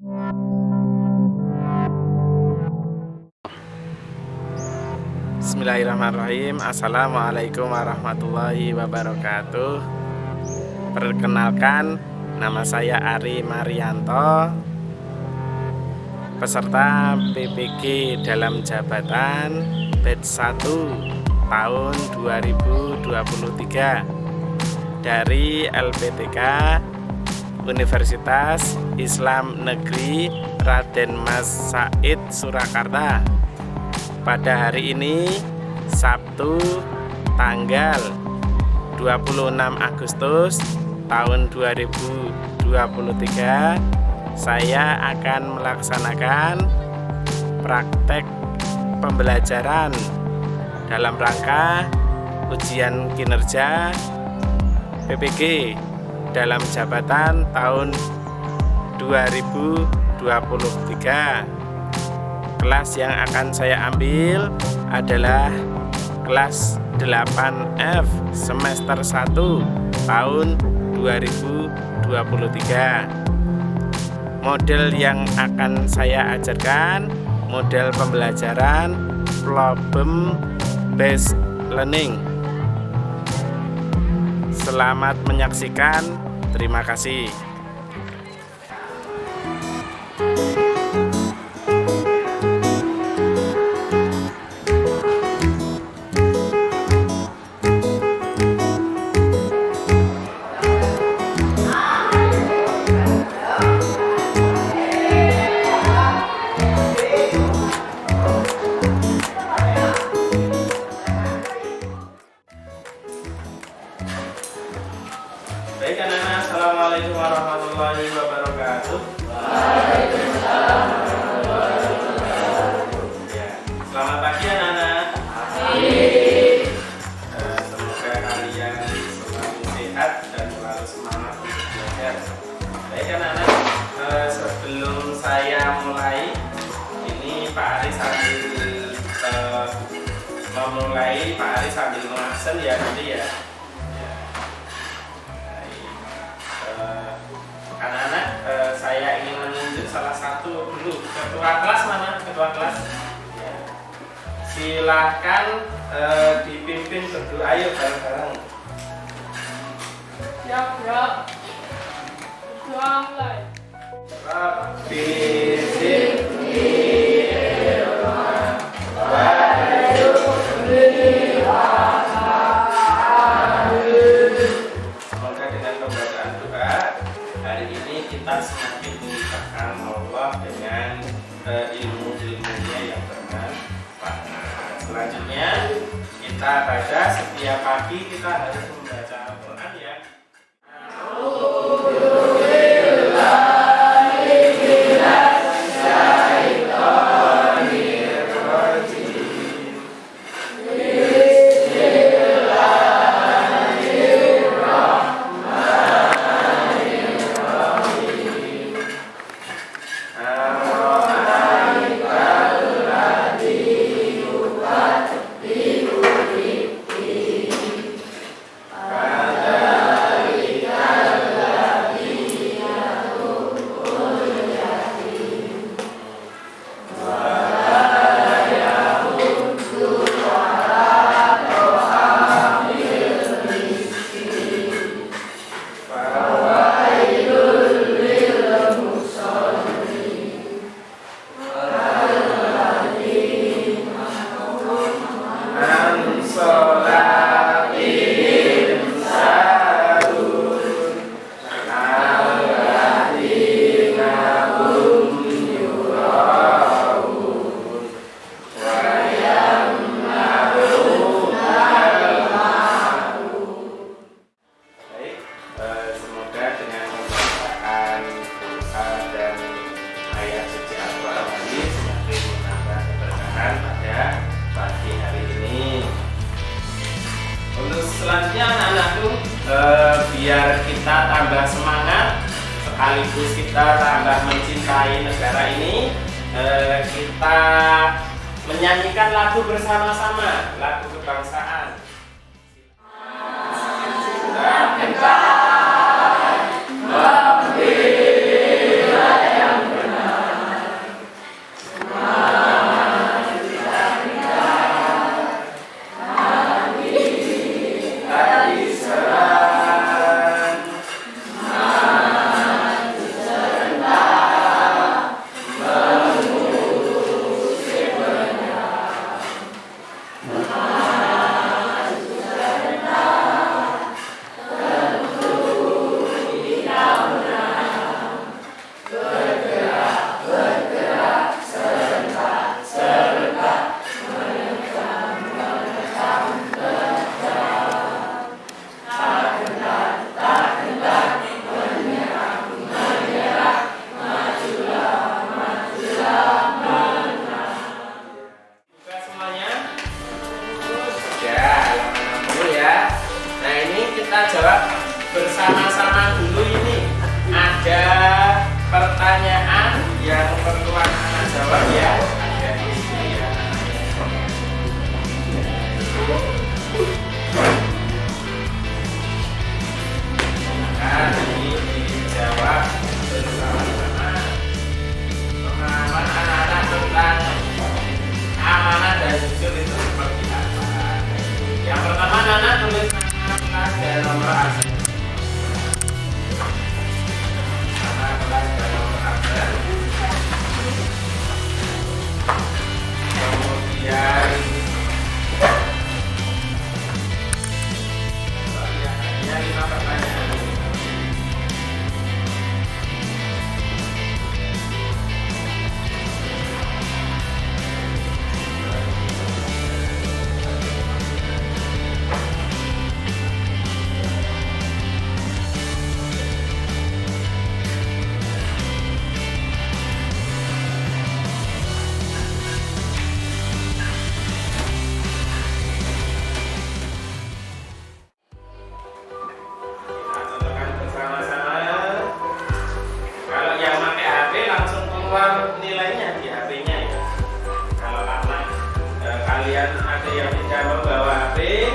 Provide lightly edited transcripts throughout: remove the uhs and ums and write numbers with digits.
Bismillahirrahmanirrahim. Assalamualaikum warahmatullahi wabarakatuh. Perkenalkan, nama saya Ari Marianto, peserta PPG dalam jabatan batch 1 tahun 2023 dari LPTK Universitas Islam Negeri Raden Mas Said Surakarta. Pada hari ini Sabtu tanggal 26 Agustus tahun 2023, saya akan melaksanakan praktek pembelajaran dalam rangka ujian kinerja PPG dalam jabatan tahun 2023. Kelas yang akan saya ambil adalah kelas 8F semester 1 tahun 2023. Model yang akan saya ajarkan model pembelajaran problem based learning. Selamat menyaksikan, terima kasih. Baik anak-anak, assalamualaikum warahmatullahi wabarakatuh. Waalaikumsalam warahmatullahi wabarakatuh. Ya, selamat pagi anak-anak. Semoga kalian selalu sehat dan selalu semangat untuk belajar. Baik anak-anak, sebelum saya mulai, ini Pak Ari sambil memulai, Pak Ari sambil mengaksen ya nanti ya. Anak-anak, saya ingin menunjuk salah satu dulu ketua kelas. Mana ketua kelas? Ya. Silahkan dipimpin berdoa, ayo bareng-bareng. Siap. Berdoa mulai. Rabbi zidni ilma warzuqni Semoga dengan pembacaan doa hari ini kita semakin mendekatkan Allah dengan ilmu-ilmunya yang bermanfaat. Selanjutnya kita baca setiap pagi, kita harus membaca Al-Quran ya. Selanjutnya anak-anakku, biar kita tambah semangat sekaligus kita tambah mencintai negara ini, kita menyanyikan lagu bersama-sama, lagu kebangsaan. Sudah keluar nilainya di HP-nya ya. Kalau karena kalian ada yang tidak membawa HP,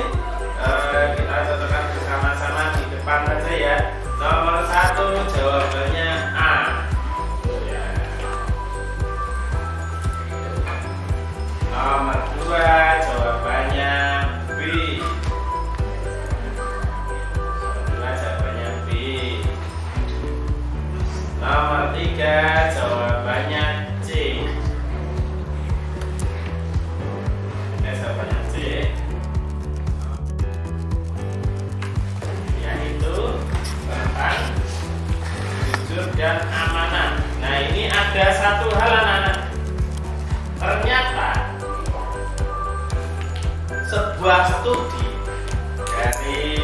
kita cocokkan bersama-sama di depan saja ya. Nomor 1 jawabannya A. Ya. Nomor 2 jawabannya B. Nomor 3 jawabannya C. Jawabannya C, yaitu tentang jujur dan amanah. Nah, ini ada satu hal anak-anak. Ternyata sebuah studi dari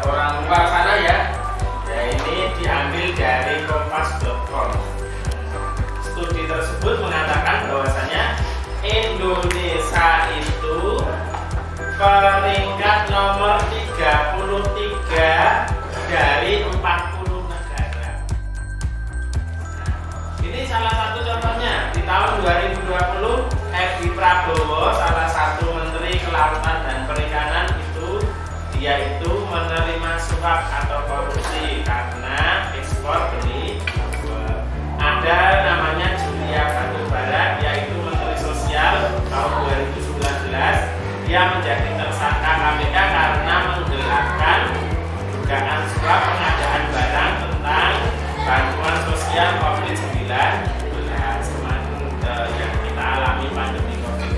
orang luar sana ya. Ini diambil dari kompas.com. Studi tersebut mengatakan bahwasanya Indonesia itu peringkat nomor 33 dari 40 negara. Ini salah satu contohnya. Di tahun 2020, Edi Prabowo, salah satu Menteri Kelautan dan Perikanan dia itu menerima suap atau korupsi karena ekspor beli. Ada namanya Julia Batubara, yaitu Menteri Sosial tahun 2019. Dia menjadi tersangka KPK karena menggelapkan dugaan suap pengadaan barang tentang bantuan sosial COVID-19 yang kita alami pandemi COVID.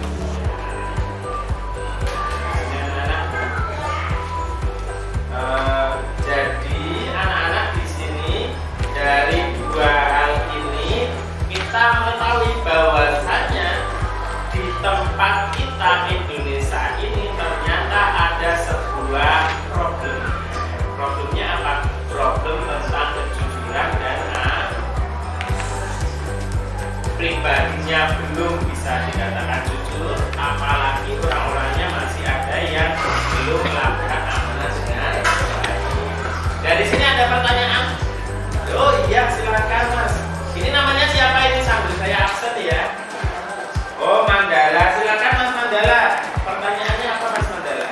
Jadi anak-anak di sini dari dua hal ini kita mengetahui bahwasanya di tempat kita Indonesia ini ternyata ada sebuah problem. Problemnya apa? Problem tentang kejujuran dan pribadinya belum bisa dikatakan jujur, apalagi orang-orangnya masih ada yang belum melakukan amanah dengan baik. Dari sini ada pertanyaan. Oh iya, silakan Mas. Ini namanya siapa ini sambil saya absen ya? Oh, Mandala. Silakan Mas Mandala. Pertanyaannya apa Mas Mandala?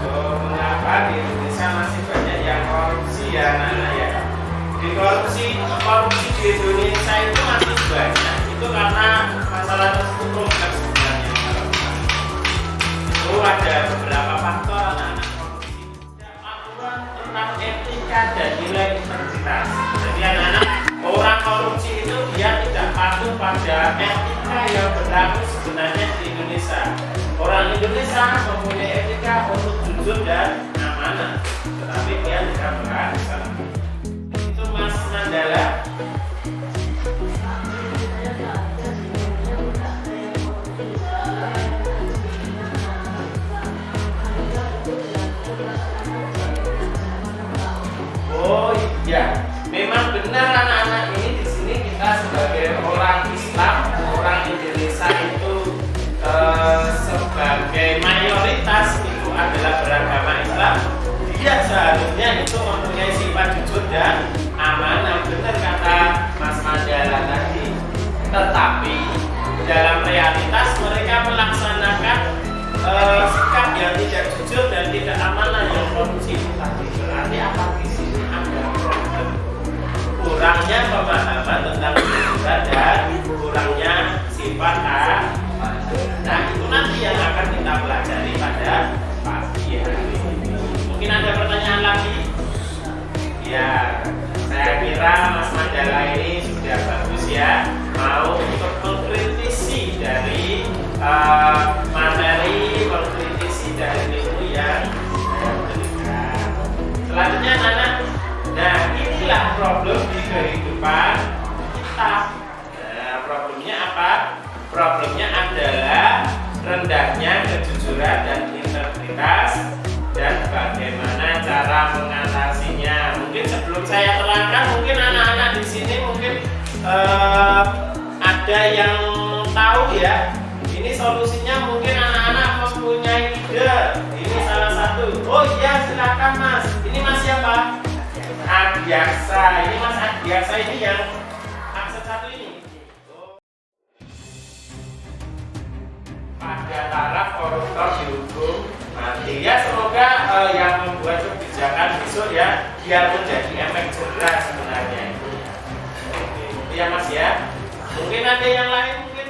Oh, mengapa di Indonesia masih banyak yang korupsi ya, Nana ya? Di korupsi di Indonesia itu masih banyak. Itu karena masalah terstruktur sebenarnya. Itu ada beberapa faktor anak-anak korupsi. Aturan tentang etika dan nilai integritas. Jadi anak-anak, orang korupsi itu dia tidak patuh pada etika yang berlaku sebenarnya di Indonesia. Orang Indonesia mempunyai etika untuk jujur dan amanah, tetapi dia tidak berani. Itu Mas Mandala. Oh iya, memang benar anak-anak, ini di sini kita sebagai orang Islam, orang Indonesia itu sebagai mayoritas itu adalah beragama Islam. Dia seharusnya itu mempunyai sifat jujur dan amanah, benar kata Mas Mandala tadi. Tetapi dalam realitas mereka melaksanakan sikap yang tidak jujur dan tidak amanah, yang korupsi itu tadi. Berarti apa di sini ada problem? Kurangnya pemahaman tentang kejujuran dan kurangnya sifat amanah. Nah, itu nanti yang akan kita pelajari pada pagi hari ini. Mungkin ada pertanyaan lagi? Ya, saya kira Mas Mandala ini sudah bagus ya, mau untuk mengkritisi dari materi, mengkritisi dari ilmu yang saya berikan. Selanjutnya anak, nah inilah problem di kehidupan kita. Nah, problemnya apa? Problemnya adalah rendahnya kejujuran dan integritas, dan bagaimana cara mengatasinya. Mungkin sebelum saya terangkan, mungkin anak-anak di sini mungkin ada yang tahu ya. Ini solusinya, mungkin anak-anak mempunyai ide. Ini salah satu. Oh iya, silakan Mas. Ini Mas siapa? Adiaksa. Ini Mas Adiaksa ini yang absen 1 ini. Pada taraf koruptor dihukum mati. Ya semoga yang membuat kebijakan besok ya biar menjadi efek jerah sebenarnya itu. Oke, itu ya Mas ya. Mungkin ada yang lain mungkin.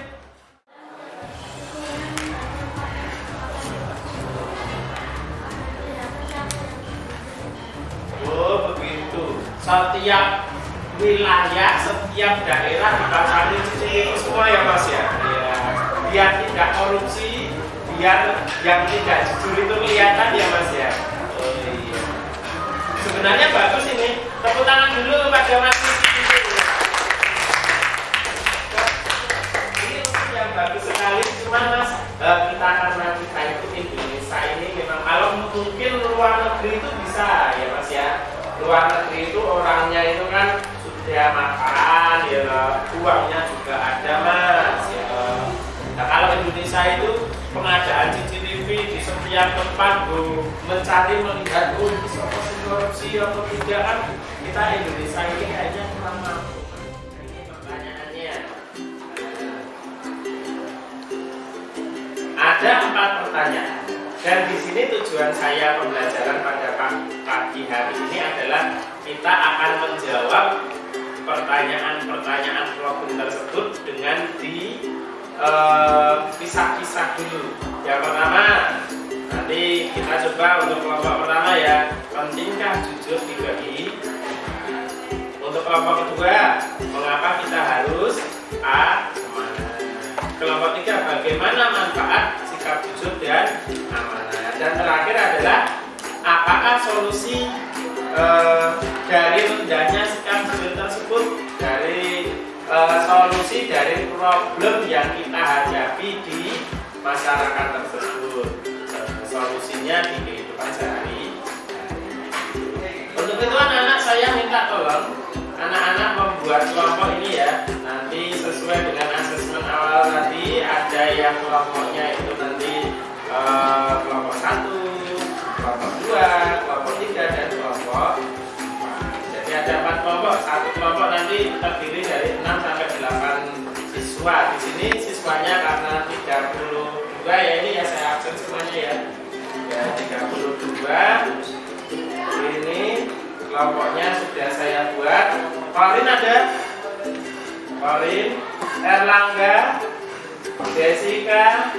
Oh begitu. Setiap wilayah, setiap daerah dipasang CCTV semua ya Mas ya. Ya. Biar tidak korupsi, biar yang tidak jujur itu kelihatan ya Mas ya. Oh iya. Sebenarnya bagus ini. Tepuk tangan dulu kepada Mas. Ini yang bagus sekali. Cuman Mas, kita karena kita itu Indonesia ini memang kalau mungkin luar negeri itu bisa ya Mas ya. Luar negeri itu orangnya itu kan sudah makan ya, uangnya juga ada Mas ya. Nah kalau Indonesia itu pengadaan CCTV di setiap tempat mencari melihat bisa korupsi atau tidak kan kita Indonesia ini kayaknya kurang mampu. Ini pertanyaannya. Ada 4 pertanyaan dan di sini tujuan saya pembelajaran pada pagi hari ini adalah kita akan menjawab pertanyaan-pertanyaan problem tersebut dengan kisah-kisah dulu. Yang pertama, nanti kita coba untuk kelompok pertama ya, pentingkah jujur DKI. Untuk kelompok kedua, mengapa kita harus amanah. Kelompok 3, bagaimana manfaat sikap jujur dan amanah. Dan terakhir adalah apakah solusi dari rendahnya sikap jujur tersebut, dari solusi dari problem yang kita hadapi di masyarakat tersebut. Solusinya di kehidupan sehari. Untuk itu anak-anak saya minta tolong anak-anak membuat kelompok ini ya. Nanti sesuai dengan asesmen awal tadi ada yang kelompoknya itu nanti kelompok 1, kelompok 2, kelompok 3 dan kelompok 4. Jadi ada 4 kelompok, satu kelompok nanti terdiri dari 6 sampai 8 siswa. Di sini siswanya karena 32 ya, ini ya saya absen semuanya ya. Ya 32. Ini kelompoknya sudah saya buat. Korin ada? Korin, Erlangga, Jessica,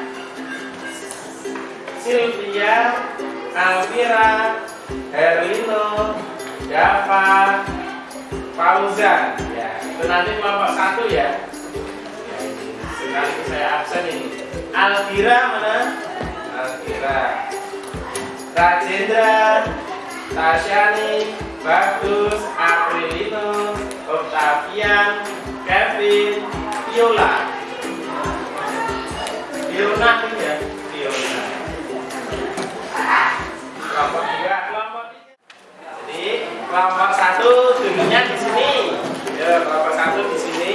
Sylvia, Alvira, Herlino, Dava, Fauzan. Ya, itu nanti kelompok 1 ya. Ya ini sekaligus saya absen ini. Alvira mana? Alvira. Rajendra, Tasyani, Bagus, Aprilino, Octavian, Kevin, Viola. Fiona ini ya, Fiona. Kelompok 2, kelompok 3. Jadi kelompok 1 dulunya di sini. Ya, kelompok 1 di sini,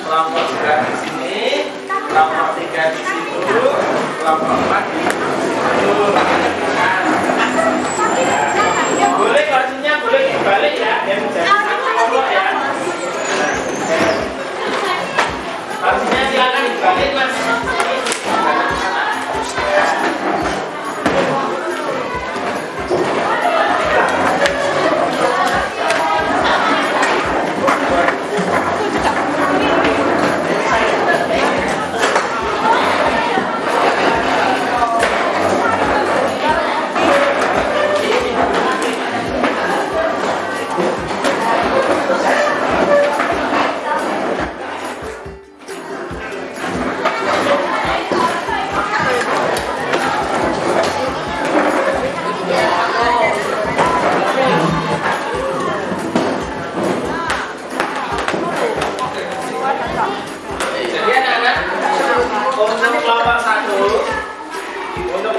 kelompok 2 di sini, kelompok 3 di situ, kelompok 4 di situ. Boleh kursinya boleh dibalik ya, biar menjadi satu kelompok ya. Kursinya silakan dibalik Mas.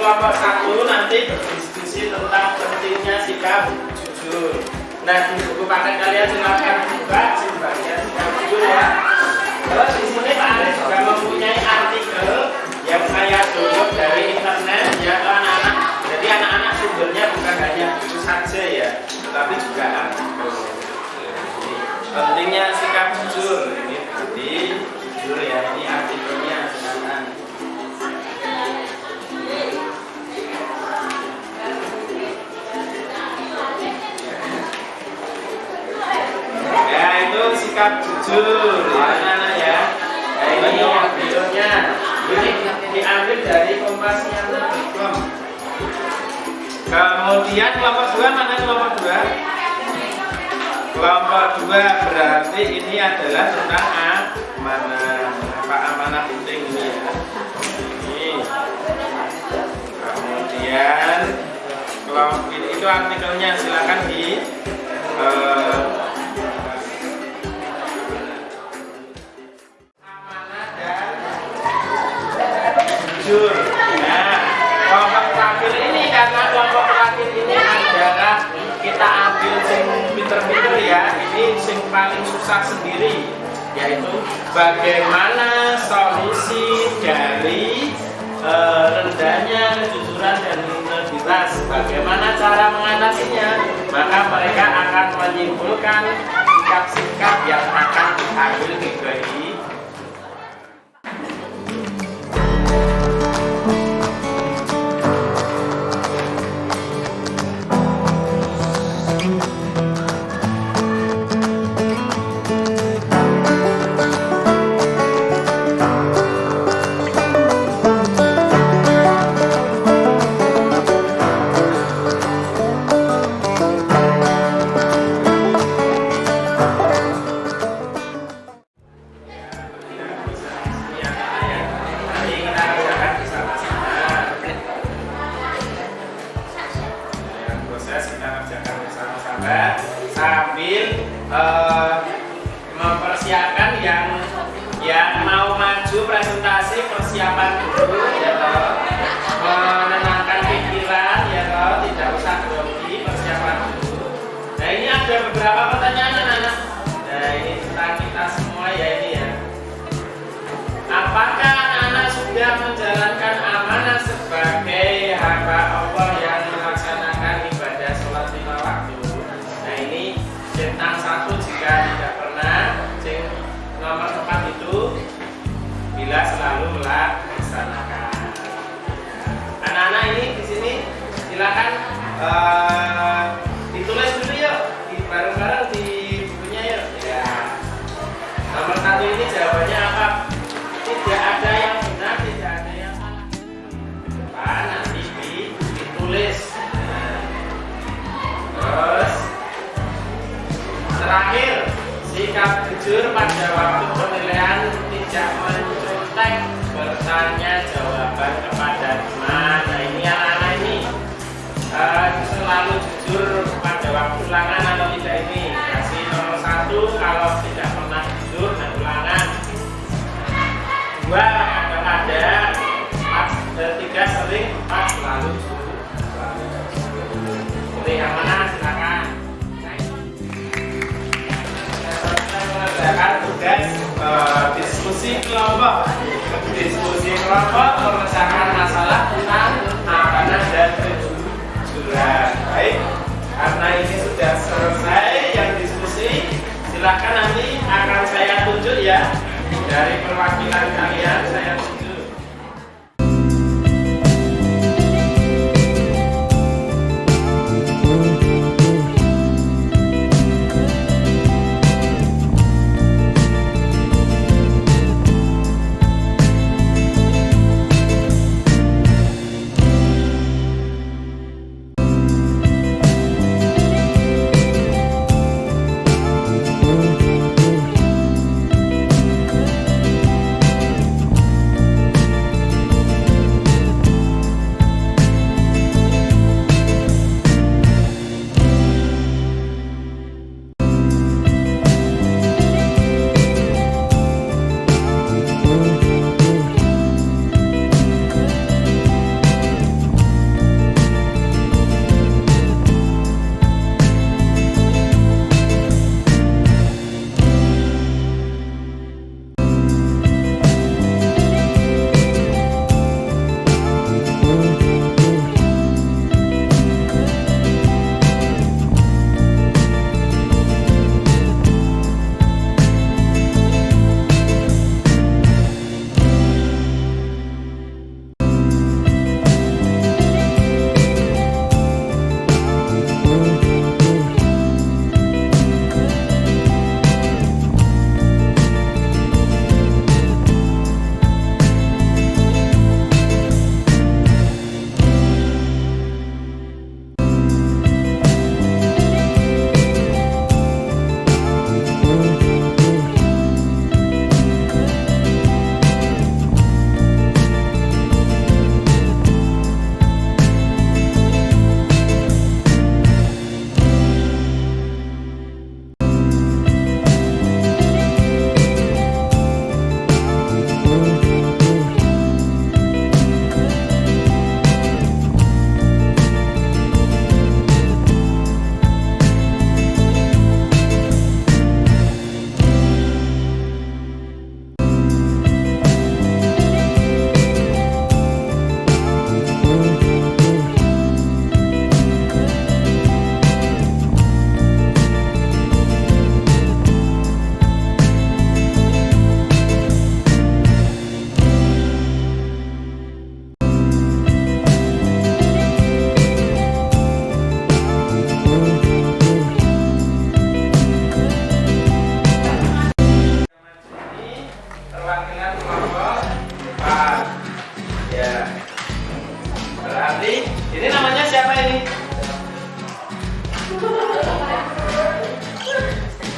Kelompok 1 nanti berdiskusi tentang pentingnya sikap jujur. Nah, di buku paket kalian silakan buka bagian sikap jujur ya. Terus di sini Pak Aris juga mempunyai artikel yang saya download dari internet ya anak-anak. Jadi anak-anak sumbernya bukan hanya buku saja ya, tetapi juga artikel. Pentingnya sikap jujur. Ini tadi jujur ya, ini artikelnya silakan. Ya itu sikap jujur ya anak-anak ya. Nah ini videonya. Ini diambil dari kompasiana.com. Kemudian kelompok 2 mana kelompok 2? Kelompok 2 berarti ini adalah tentang amanah. Apa amanah penting ini ya. Ini. Kemudian kelompok itu artikelnya silakan di amanah dan jujur. Nah, kelompok terakhir ini karena kelompok terakhir ini adalah kita ambil sing pinter-pinter ya, ini sing paling susah sendiri, yaitu bagaimana solusi dari rendahnya kejujuran dan integritas, bagaimana cara mengatasinya. Maka mereka akan menyimpulkan sikap-sikap yang akan diambil pribadi. Sambil mempersiapkan yang mau maju presentasi, persiapan dulu ya toh, menenangkan pikiran ya toh, tidak usah grogi, persiapan dulu. Nah ini ada beberapa pertanyaan anak-anak. Nah ini tentang kita semua ya ini ya. Apakah anak-anak sudah menjalankan amanah sebagai hamba Allah yang melaksanakan ibadah sholat 5 waktu? Nah ini tentang 1 jika tidak pernah, nomor 4 itu bila selalu melaksanakan. Anak-anak ini di sini silakan ditulis dulu yuk, bareng-bareng di bukunya yuk. Ya. Nomor 1 ini jawabannya apa? Tidak ada yang benar, tidak ada yang salah. Depan nanti ditulis. Terus terakhir, sikap jujur pada waktu penilaian, tidak mencontek, bertanya jawaban kepada teman. Nah ini anak-anak ini selalu jujur pada waktu ulangan atau tidak ini. Kasih nomor 1 kalau tidak pernah jujur dan ulangan. 2 ada, 3 sering, 4 selalu jujur. Pilih yang mana silakan. Mengerjakan tugas diskusi kelompok. Diskusi kelompok memecahkan masalah tentang amanah dan kejujuran. Baik, karena ini sudah selesai yang diskusi, silakan nanti akan saya tunjuk ya. Dari perwakilan kalian saya tunjuk.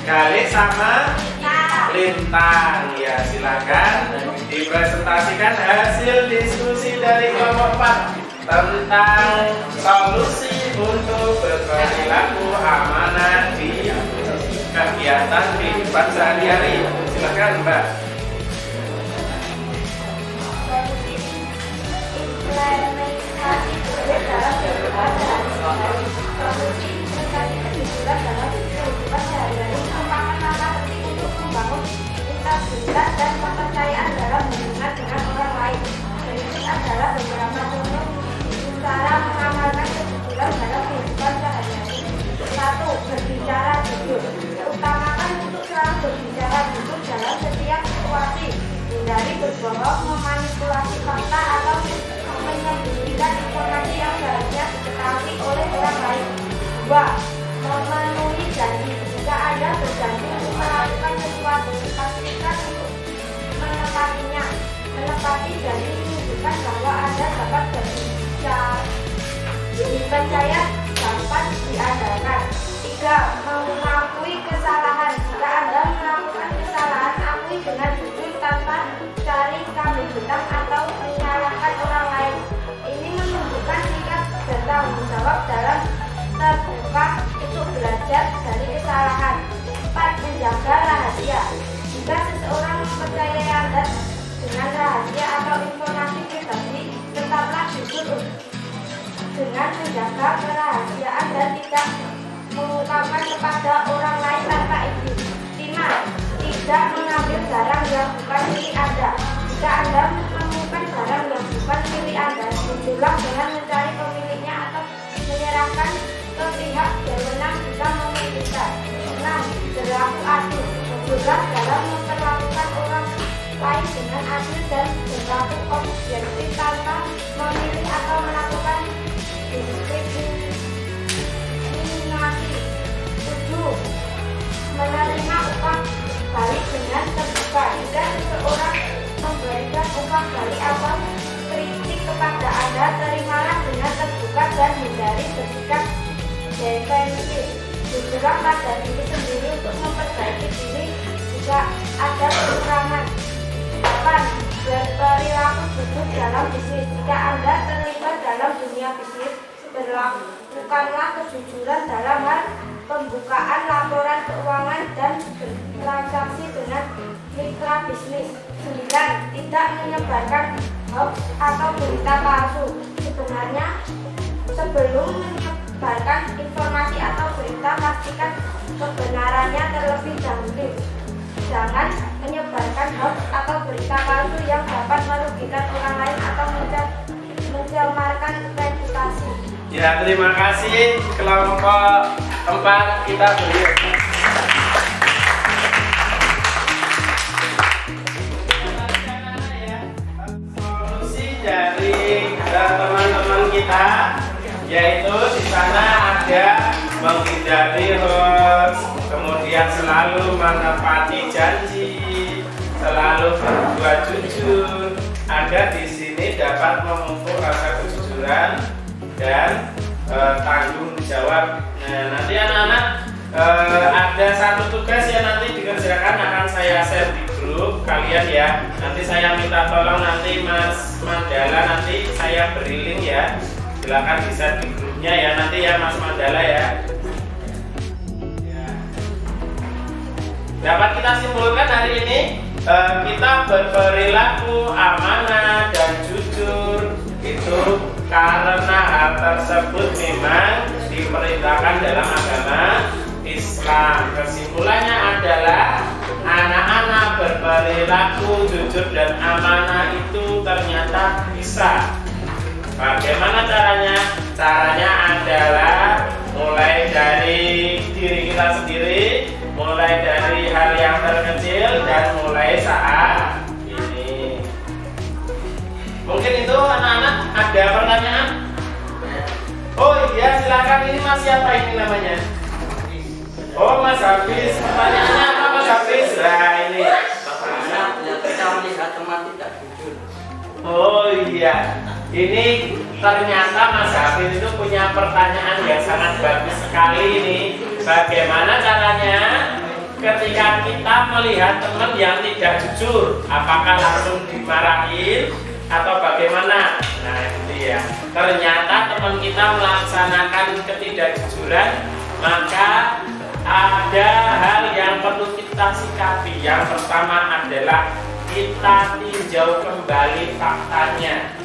Galih sama lintang. Ya, silakan dipresentasikan hasil diskusi dari kelompok 4 tentang solusi untuk berperilaku amanah di kegiatan kehidupan sehari-hari. Silakan, Mbak. Implementasi budaya dalam kehidupan sehari-hari. Solusi implementasi kejujuran dalam kehidupan sehari-hari merupakan langkah penting untuk membangun integritas dan kepercayaan dalam hubungan dengan orang lain. Berikut adalah beberapa contoh cara mengamalkan kejujuran dalam kehidupan sehari-hari. 1. Berbicara jujur. Utamakan untuk selalu berbicara jujur dalam setiap situasi. Hindari berbohong, memanipulasi fakta, atau menyembunyikan informasi yang seharusnya diketahui oleh orang lain. 2. Memenuhi janji. Jika Anda berjanji untuk melakukan sesuatu, pastikan untuk menepatinya. Menepati janji menunjukkan bahwa Anda dapat dipercaya, dapat diandalkan. 3. Mengakui kesalahan. Jika Anda melakukan kesalahan, akui dengan jujur tanpa cari kambing hitam atau menyalahkan orang lain. Ini menunjukkan sikap bertanggung jawab dalam terbuka untuk belajar dari kesalahan. 4. Menjaga rahasia. Jika seseorang mempercayai Anda dengan rahasia atau informasi pribadi, tetaplah jujur dengan menjaga kerahasiaan dan tidak mengungkapkan kepada orang lain tanpa izin. 5. Tidak mengambil barang yang bukan milik Anda. Jika Anda menemukan barang yang bukan milik Anda, jujurlah dengan mencari pemiliknya atau menyerahkan ke pihak berwenang jika memungkinkan. 6. Berlaku adil. Jujurlah dalam memperlakukan orang lain dengan adil dan berlaku objektif tanpa memilih atau melakukan diskriminasi. 7. Menerima upah balik dengan terbuka. Jika seseorang memberikan upah balik atau kritik kepada Anda, terimalah dengan terbuka dan hindari bersikap defensif. Jujurlah pada diri sendiri untuk memperbaiki diri jika ada kekurangan. 8. Berperilaku jujur dalam bisnis. Jika Anda terlibat dalam dunia bisnis, berlakukanlah kejujuran dalam hal pembukaan laporan keuangan dan transaksi dengan mitra bisnis. 9. Tidak menyebarkan hoax atau berita palsu. Sebenarnya, sebelum menyebarkan informasi atau berita, pastikan kebenarannya terlebih dahulu. Jangan menyebarkan hoax atau berita palsu yang dapat merugikan orang lain atau mencemarkan reputasi. Ya, terima kasih kelompok 4 kita beri. Solusi dari teman-teman kita yaitu di sana ada menghindari hoax, kemudian selalu menepati janji, selalu berbuat jujur, agar di sini dapat memupuk rasa kejujuran dan tanggung jawab. Nah, nanti anak-anak ada satu tugas yang nanti dikerjakan akan saya share di grup kalian ya. Nanti saya minta tolong nanti Mas Mandala, nanti saya beri link ya. Silakan bisa di grupnya ya nanti ya Mas Mandala ya. Dapat kita simpulkan hari ini kita berperilaku amanah dan jujur itu karena hal tersebut memang diperintahkan dalam agama Islam. Kesimpulannya adalah anak-anak berperilaku jujur dan amanah itu ternyata bisa. Bagaimana caranya? Caranya adalah mulai dari diri kita sendiri, mulai dari hal yang terkecil dan mulai saat ini. Mungkin itu anak-anak ada pertanyaan? Oh iya, silakan. Ini Mas siapa ini namanya? Oh, Mas Hafiz. Pertanyaannya apa Mas Hafiz? Nah ini. Kita melihat teman tidak jujur. Oh iya. Ini ternyata Mas Hafiz itu punya pertanyaan yang sangat bagus sekali ini. Bagaimana caranya ketika kita melihat teman yang tidak jujur, apakah langsung dimarahin atau bagaimana? Nah itu ya, ternyata teman kita melaksanakan ketidakjujuran, maka ada hal yang perlu kita sikapi. Yang pertama adalah kita tinjau kembali faktanya.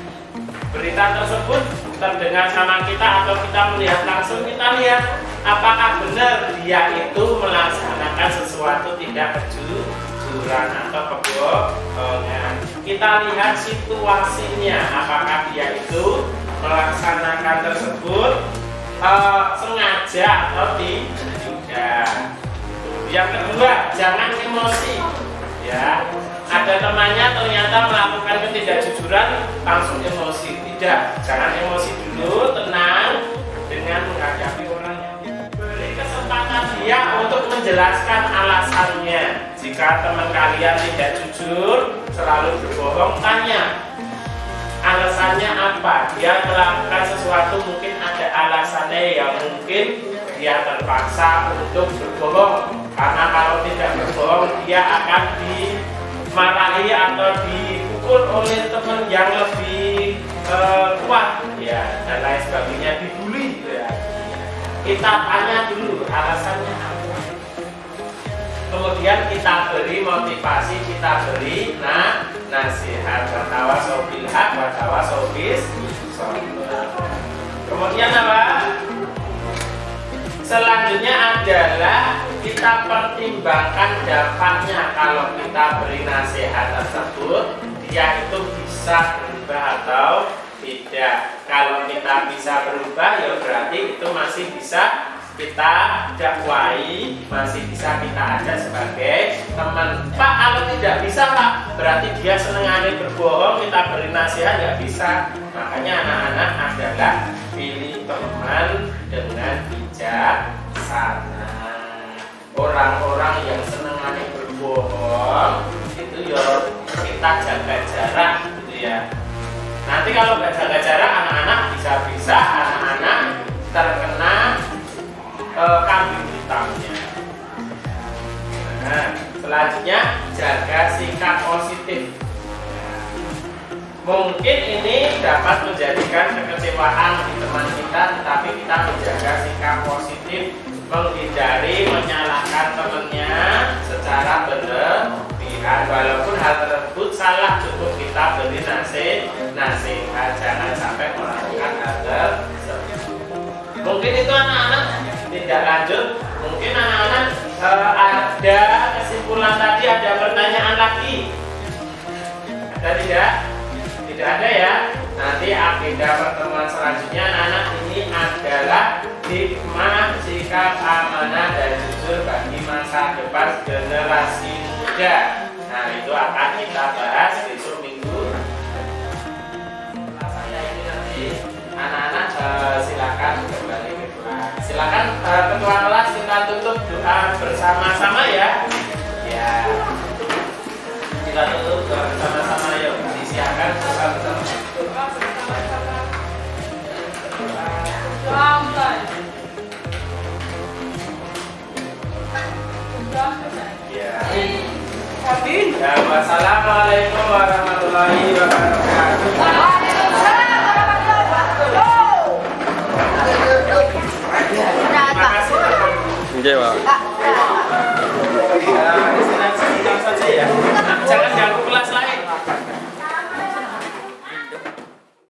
Berita tersebut terdengar sama kita atau kita melihat langsung, kita lihat apakah benar dia itu melaksanakan sesuatu tidak kejujuran atau kebohongan. Kita lihat situasinya, apakah dia itu melaksanakan tersebut sengaja atau tidak. Yang kedua, jangan emosi ya. Ada temannya ternyata melakukan ketidakjujuran, langsung emosi. Tidak, jangan emosi dulu, tenang dengan menghadapi orang yang diberi kesempatan dia untuk menjelaskan alasannya. Jika teman kalian tidak jujur, selalu berbohong, tanya alasannya apa. Dia melakukan sesuatu, mungkin ada alasannya, yang mungkin dia terpaksa untuk berbohong. Karena kalau tidak berbohong, dia akan dimarahi atau dipukul oleh teman yang lebih kuat ya, dan lain sebagainya, dibully ya. Kita tanya dulu alasannya apa, kemudian kita beri motivasi, kita beri nasihat. Watawasau bil haq, watawasau bis sabr. Kemudian apa? Selanjutnya adalah kita pertimbangkan dampaknya. Kalau kita beri nasihat tersebut, dia itu bisa berubah atau tidak. Kalau kita bisa berubah, ya berarti itu masih bisa kita dakwai, masih bisa kita ajak sebagai teman. Pak, kalau tidak bisa Pak, berarti dia senengannya berbohong, kita beri nasihat, nggak bisa. Makanya anak-anak adalah pilih teman dengan bijaksana. Orang-orang yang senengannya berbohong itu ya kita jaga jarak gitu ya. Nanti kalau nggak jaga jarak, anak-anak bisa anak-anak terkena kambing hitamnya. Nah, selanjutnya jaga sikap positif. Mungkin ini dapat menjadikan kekecewaan di teman kita, tetapi kita menjaga sikap positif, menghindari menyalahkan temannya secara berlebihan. Walaupun hal tersebut salah, cukup kita beri nasihat, jangan sampai melakukan hal tersebut. Mungkin itu anak-anak tidak lanjut. Mungkin anak-anak ada kesimpulan tadi, ada pertanyaan lagi? Ada tidak? Tidak ada ya. Nanti agenda pertemuan selanjutnya anak-anak ini adalah hikmah sikap amanah dan jujur bagi masa depan generasi muda. Nah itu akan kita bahas besok minggu. Setelah saya ini nanti anak-anak silakan kembali ke kelas. Silakan ketua kelas kita tutup doa bersama-sama ya. Ya. Kita tutup doa bersama-sama yuk. Disiapkan doa bersama-sama. Ya, wassalamualaikum warahmatullahi wabarakatuh. Waalaikumsalam warahmatullahi wabarakatuh. Terima kasih. Oke, Pak.